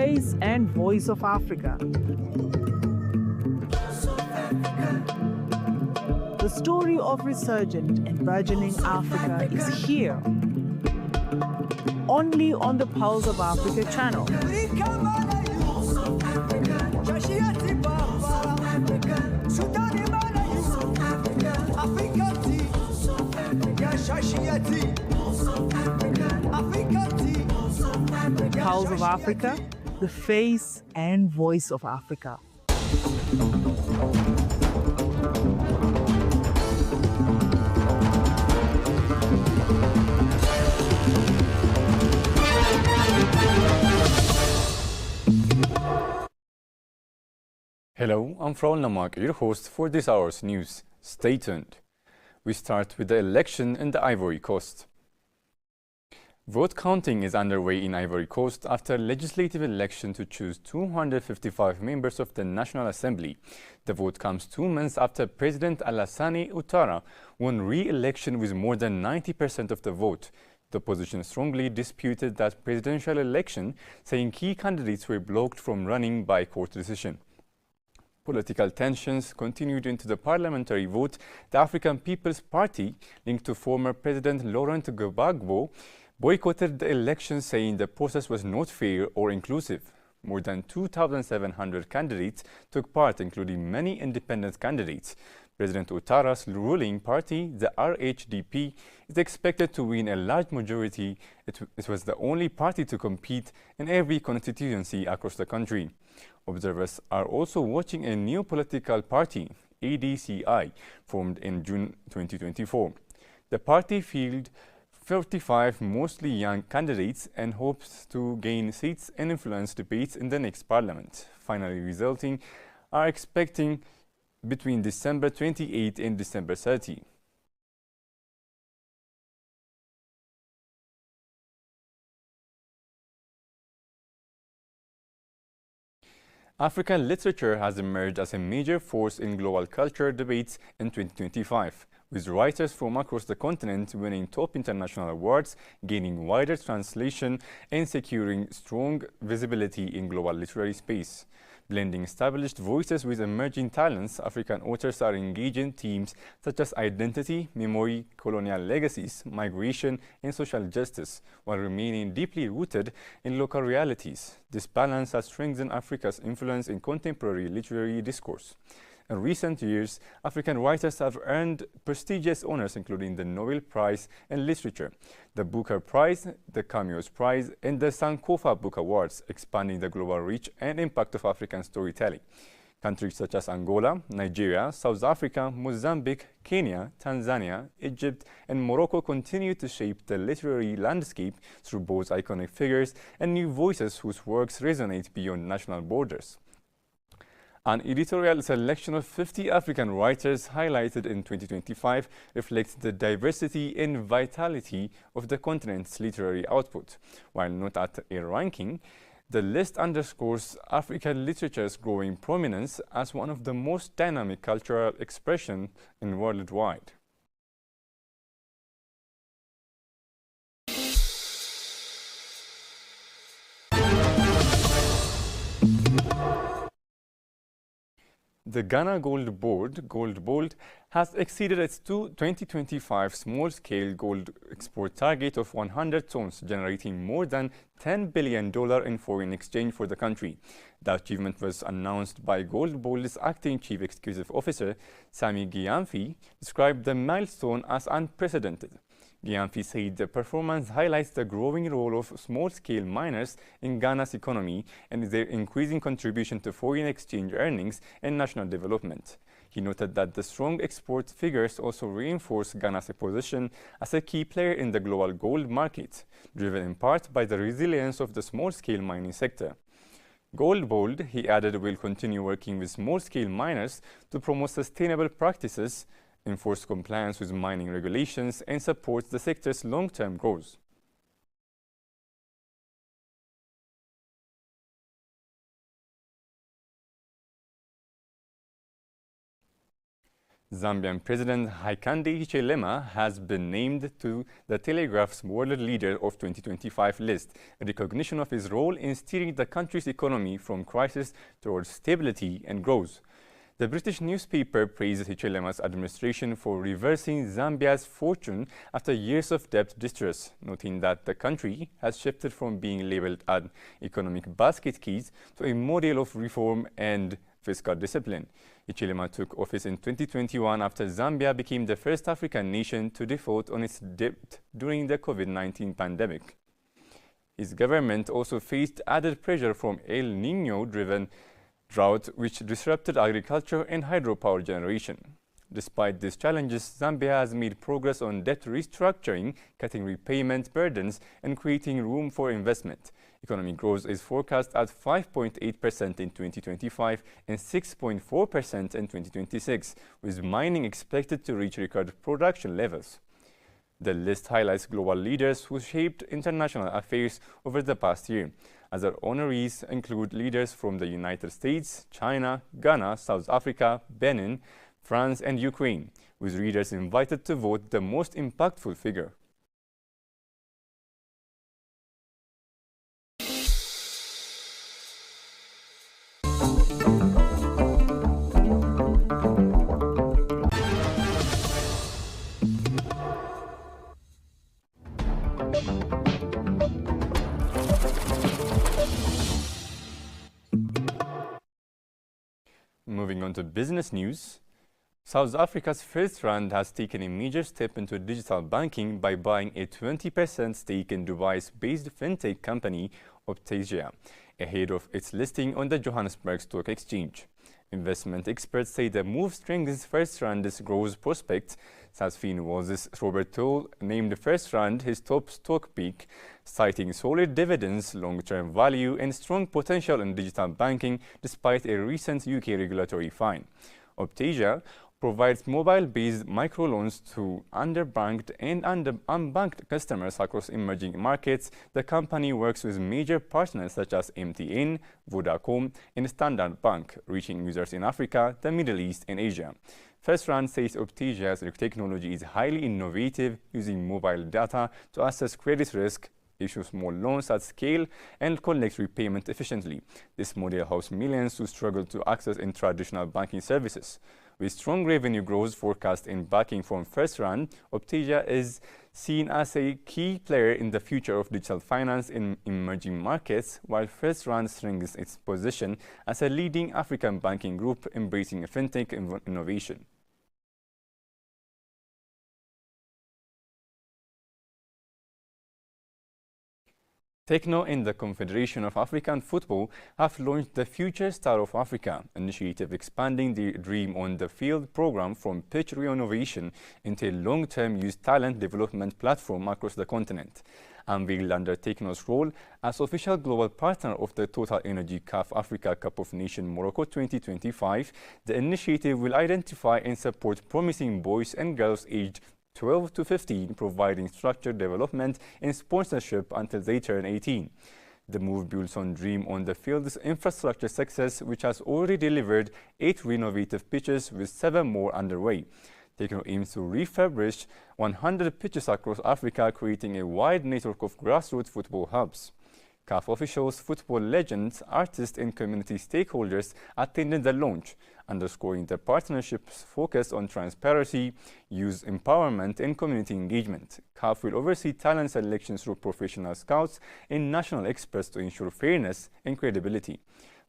face and voice of Africa. The story of resurgent and burgeoning Africa is here, only on the Pulse of Africa channel. Pulse of Africa, the face and voice of Africa. Hello, I'm Frau Namak, your host for this hour's news. Stay tuned. We start with the election in the Ivory Coast. Vote counting is underway in Ivory Coast after a legislative election to choose 255 members of the National Assembly. The vote comes 2 months after President Alassane Ouattara won re-election with more than 90% of the vote. The opposition strongly disputed that presidential election, saying key candidates were blocked from running by court decision. Political tensions continued into the parliamentary vote. The African People's Party, linked to former President Laurent Gbagbo, boycotted the election, saying the process was not fair or inclusive. More than 2,700 candidates took part, including many independent candidates. President Ouattara's ruling party, the RHDP, is expected to win a large majority. It was the only party to compete in every constituency across the country. Observers are also watching a new political party, ADCI, formed in June 2024. The party fielded 35 mostly young candidates and hopes to gain seats and influence debates in the next parliament. Finally resulting are expecting between December 28 and December 30. African literature has emerged as a major force in global culture debates in 2025, with writers from across the continent winning top international awards, gaining wider translation, and securing strong visibility in global literary space. Blending established voices with emerging talents, African authors are engaging themes such as identity, memory, colonial legacies, migration, and social justice, while remaining deeply rooted in local realities. This balance has strengthened Africa's influence in contemporary literary discourse. In recent years, African writers have earned prestigious honors including the Nobel Prize in Literature, the Booker Prize, the Camus Prize, and the Sankofa Book Awards, expanding the global reach and impact of African storytelling. Countries such as Angola, Nigeria, South Africa, Mozambique, Kenya, Tanzania, Egypt, and Morocco continue to shape the literary landscape through both iconic figures and new voices whose works resonate beyond national borders. An editorial selection of 50 African writers highlighted in 2025 reflects the diversity and vitality of the continent's literary output. While not at a ranking, the list underscores African literature's growing prominence as one of the most dynamic cultural expressions worldwide. The Ghana Gold Board has exceeded its 2025 small-scale gold export target of 100 tons, generating more than $10 billion in foreign exchange for the country. The achievement was announced by Gold Board's acting chief executive officer, Sami Gyamfi, described the milestone as unprecedented. Gyamfi said the performance highlights the growing role of small-scale miners in Ghana's economy and their increasing contribution to foreign exchange earnings and national development. He noted that the strong export figures also reinforce Ghana's position as a key player in the global gold market, driven in part by the resilience of the small-scale mining sector. Gold Board, he added, will continue working with small-scale miners to promote sustainable practices, enforce compliance with mining regulations, and support the sector's long-term growth. Zambian President Hichilema has been named to the Telegraph's World Leader of 2025 list, a recognition of his role in steering the country's economy from crisis towards stability and growth. The British newspaper praised Hichilema's administration for reversing Zambia's fortune after years of debt distress, noting that the country has shifted from being labeled an economic basket case to a model of reform and fiscal discipline. Hichilema took office in 2021 after Zambia became the first African nation to default on its debt during the COVID-19 pandemic. His government also faced added pressure from El Niño-driven drought, which disrupted agriculture and hydropower generation. Despite these challenges, Zambia has made progress on debt restructuring, cutting repayment burdens, and creating room for investment. Economic growth is forecast at 5.8% in 2025 and 6.4% in 2026, with mining expected to reach record production levels. The list highlights global leaders who shaped international affairs over the past year. Other honorees include leaders from the United States, China, Ghana, South Africa, Benin, France, and Ukraine, with readers invited to vote the most impactful figure. Moving on to business news, South Africa's FirstRand has taken a major step into digital banking by buying a 20% stake in Dubai's based fintech company Optasia, ahead of its listing on the Johannesburg Stock Exchange. Investment experts say the move strengthens FirstRand's growth prospects. Sasfin Waz's Robert Toll named FirstRand his top stock pick, citing solid dividends, long-term value, and strong potential in digital banking despite a recent UK regulatory fine. Optasia provides mobile-based microloans to underbanked and unbanked customers across emerging markets. The company works with major partners such as MTN, Vodacom, and Standard Bank, reaching users in Africa, the Middle East, and Asia. FirstRand says Optasia's technology is highly innovative, using mobile data to assess credit risk, issue small loans at scale, and collect repayment efficiently. This model helps millions who struggle to access in traditional banking services. With strong revenue growth forecast in backing from FirstRand, Optasia is seen as a key player in the future of digital finance in emerging markets, while FirstRand strengthens its position as a leading African banking group embracing fintech innovation. Tekno and the Confederation of African Football have launched the Future Star of Africa initiative, expanding the Dream on the Field program from pitch renovation into a long-term youth talent development platform across the continent. Unveiled under Tekno's role as official global partner of the Total Energy CAF Africa Cup of Nations Morocco 2025, the initiative will identify and support promising boys and girls aged 12 to 15, providing structured development and sponsorship until they turn 18. The move builds on Dream on the Field's infrastructure success, which has already delivered 8 renovative pitches with 7 more underway. Tekno aims to refurbish 100 pitches across Africa, creating a wide network of grassroots football hubs. CAF officials, football legends, artists, and community stakeholders attended the launch, underscoring the partnership's focus on transparency, youth empowerment, and community engagement. CAF will oversee talent selection through professional scouts and national experts to ensure fairness and credibility.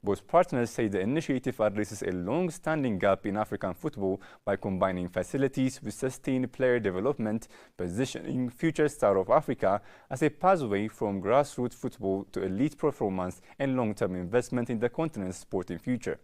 Both partners say the initiative addresses a long-standing gap in African football by combining facilities with sustained player development, positioning Future Star of Africa as a pathway from grassroots football to elite performance and long-term investment in the continent's sporting future.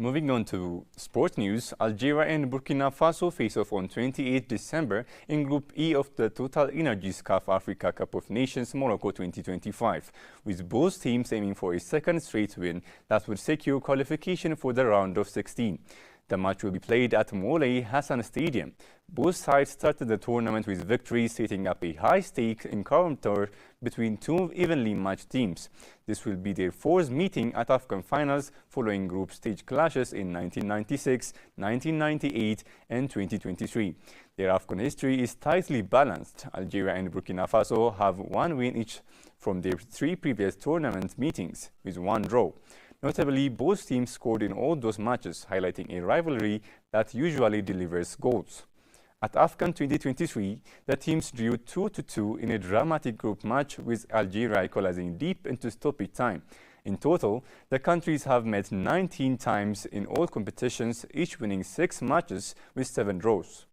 Moving on to sport news, Algeria and Burkina Faso face off on 28 December in Group E of the Total Energies CAF Africa Cup of Nations Morocco 2025, with both teams aiming for a second straight win that would secure qualification for the round of 16. The match will be played at Moulay Hassan Stadium. Both sides started the tournament with victories, setting up a high-stakes encounter between two evenly matched teams. This will be their fourth meeting at AFCON finals following group stage clashes in 1996, 1998 and 2023. Their AFCON history is tightly balanced. Algeria and Burkina Faso have one win each from their three previous tournament meetings, with one draw. Notably, both teams scored in all those matches, highlighting a rivalry that usually delivers goals. At AFCON 2023, the teams drew 2-2 in a dramatic group match, with Algeria equalizing deep into stoppage time. In total, the countries have met 19 times in all competitions, each winning 6 matches with 7 draws.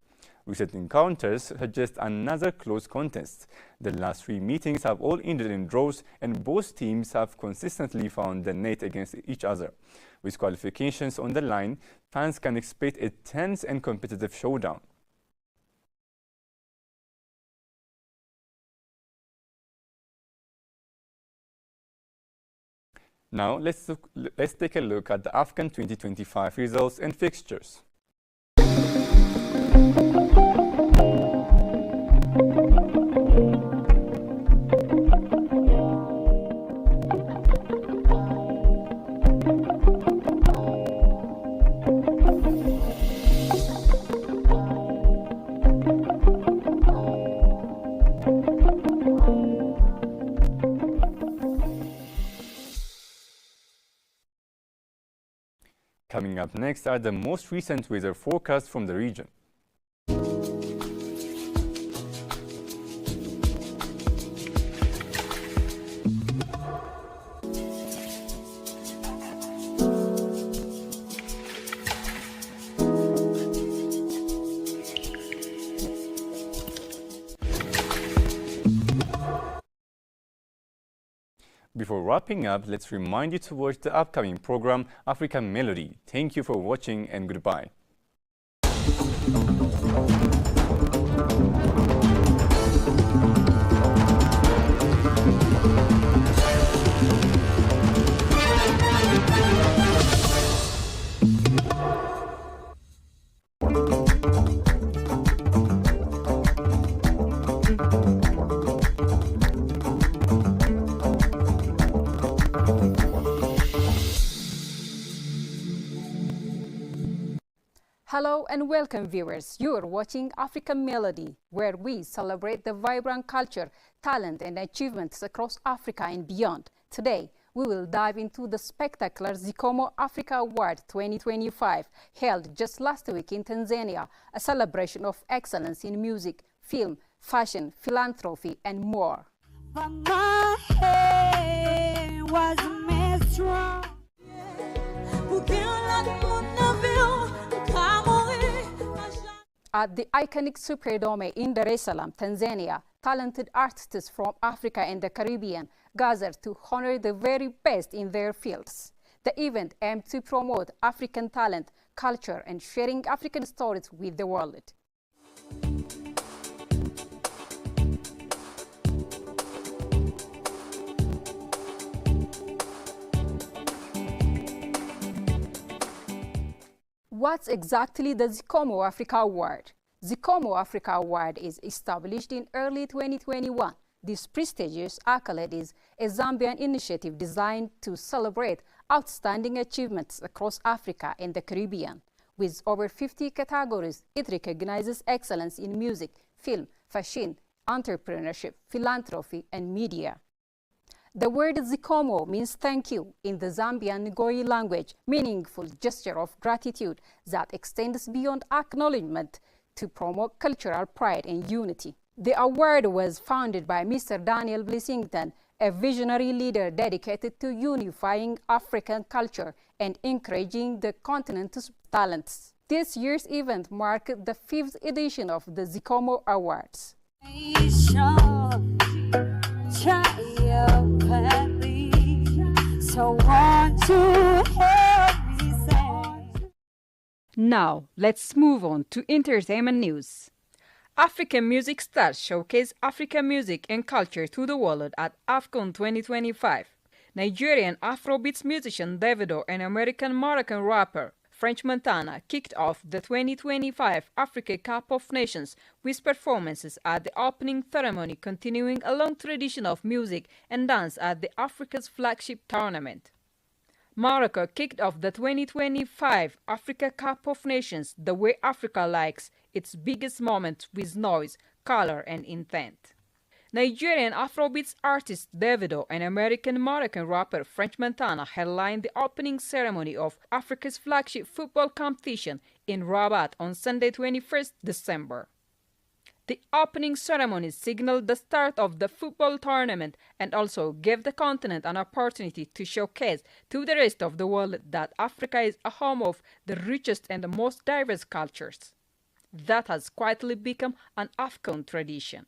Recent encounters suggest another close contest. The last 3 meetings have all ended in draws, and both teams have consistently found the net against each other. With qualifications on the line, fans can expect a tense and competitive showdown. Now, let's take a look at the AFCON 2025 results and fixtures. Coming up next are the most recent weather forecasts from the region. Before wrapping up, let's remind you to watch the upcoming program, African Melody. Thank you for watching and goodbye. Hello and welcome, viewers. You are watching African Melody, where we celebrate the vibrant culture, talent and achievements across Africa and beyond. Today, we will dive into the spectacular Zikomo Africa Award 2025, held just last week in Tanzania, a celebration of excellence in music, film, fashion, philanthropy and more. But my hair was made strong. At the iconic Superdome in Dar es Salaam, Tanzania, talented artists from Africa and the Caribbean gathered to honor the very best in their fields. The event aimed to promote African talent, culture, and sharing African stories with the world. What's exactly the Zikomo Africa Award? Zikomo Africa Award is established in early 2021. This prestigious accolade is a Zambian initiative designed to celebrate outstanding achievements across Africa and the Caribbean. With over 50 categories, it recognizes excellence in music, film, fashion, entrepreneurship, philanthropy, and media. The word Zikomo means thank you in the Zambian Ngoi language, meaningful gesture of gratitude that extends beyond acknowledgement to promote cultural pride and unity. The award was founded by Mr. Daniel Blessington, a visionary leader dedicated to unifying African culture and encouraging the continent's talents. This year's event marked the 5th edition of the Zikomo Awards. So won't you help me say Now, let's move on to entertainment news. African music stars showcase African music and culture to the world at AFCON 2025. Nigerian Afrobeats musician Davido and American-Moroccan rapper French Montana kicked off the 2025 Africa Cup of Nations with performances at the opening ceremony, continuing a long tradition of music and dance at the Africa's flagship tournament. Morocco kicked off the 2025 Africa Cup of Nations the way Africa likes its biggest moment, with noise, color, and intent. Nigerian Afrobeats artist Davido and American-Moroccan rapper French Montana headlined the opening ceremony of Africa's flagship football competition in Rabat on Sunday, 21st December. The opening ceremony signaled the start of the football tournament and also gave the continent an opportunity to showcase to the rest of the world that Africa is a home of the richest and the most diverse cultures. That has quietly become an AFCON tradition.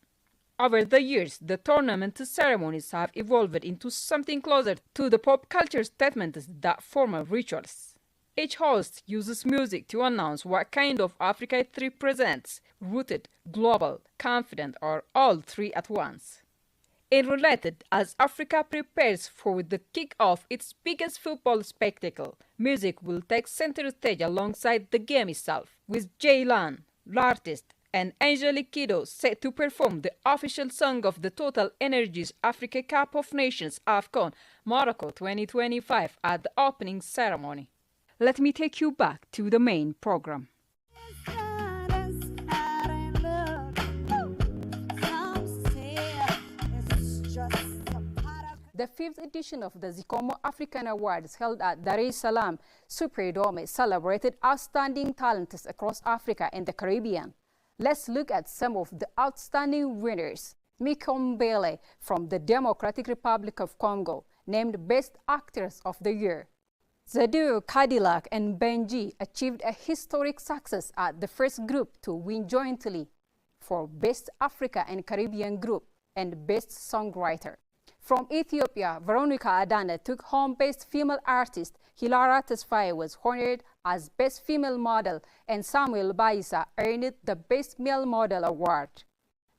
Over the years, the tournament ceremonies have evolved into something closer to the pop culture statements that form rituals. Each host uses music to announce what kind of Africa it represents: rooted, global, confident, or all three at once. In related, as Africa prepares for the kick-off its biggest football spectacle, music will take center stage alongside the game itself, with Jaylan, l'artist, and Angelique Kiddo set to perform the official song of the Total Energies Africa Cup of Nations AFCON Morocco 2025 at the opening ceremony. Let me take you back to the main program. The 5th edition of the Zikomo African Awards held at Dar es Salaam Superdome celebrated outstanding talents across Africa and the Caribbean. Let's look at some of the outstanding winners. Miko Mbele from the Democratic Republic of Congo, named Best Actress of the Year. The duo Cadillac and Benji achieved a historic success at the first group to win jointly for Best Africa and Caribbean Group and Best Songwriter. From Ethiopia, Veronica Adana took home Best Female Artist, Hilara Tesfaye was honored as Best Female Model, and Samuel Baisa earned the Best Male Model Award.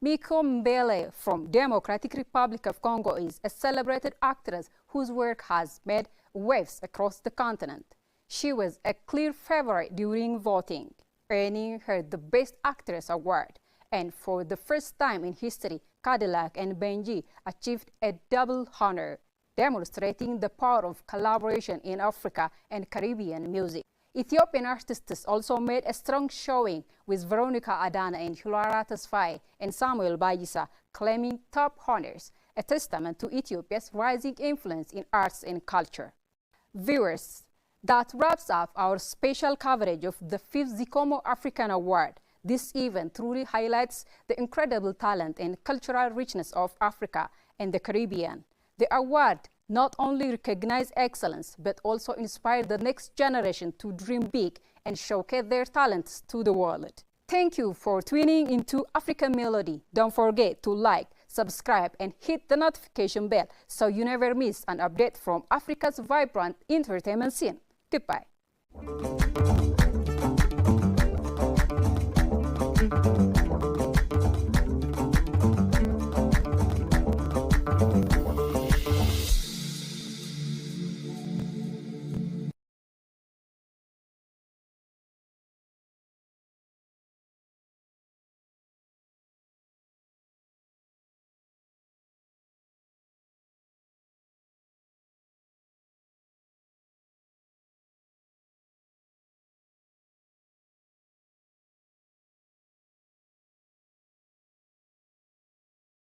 Miko Mbele from Democratic Republic of Congo is a celebrated actress whose work has made waves across the continent. She was a clear favorite during voting, earning her the Best Actress Award. And for the first time in history, Cadillac and Benji achieved a double honor, demonstrating the power of collaboration in Africa and Caribbean music. Ethiopian artists also made a strong showing, with Veronica Adana and Hilara Tesfaye and Samuel Baisa claiming top honors, a testament to Ethiopia's rising influence in arts and culture. Viewers, that wraps up our special coverage of the 5th Zikomo African Award. This event truly highlights the incredible talent and cultural richness of Africa and the Caribbean. The award not only recognized excellence, but also inspired the next generation to dream big and showcase their talents to the world. Thank you for tuning into African Melody. Don't forget to like, subscribe, and hit the notification bell so you never miss an update from Africa's vibrant entertainment scene. Goodbye.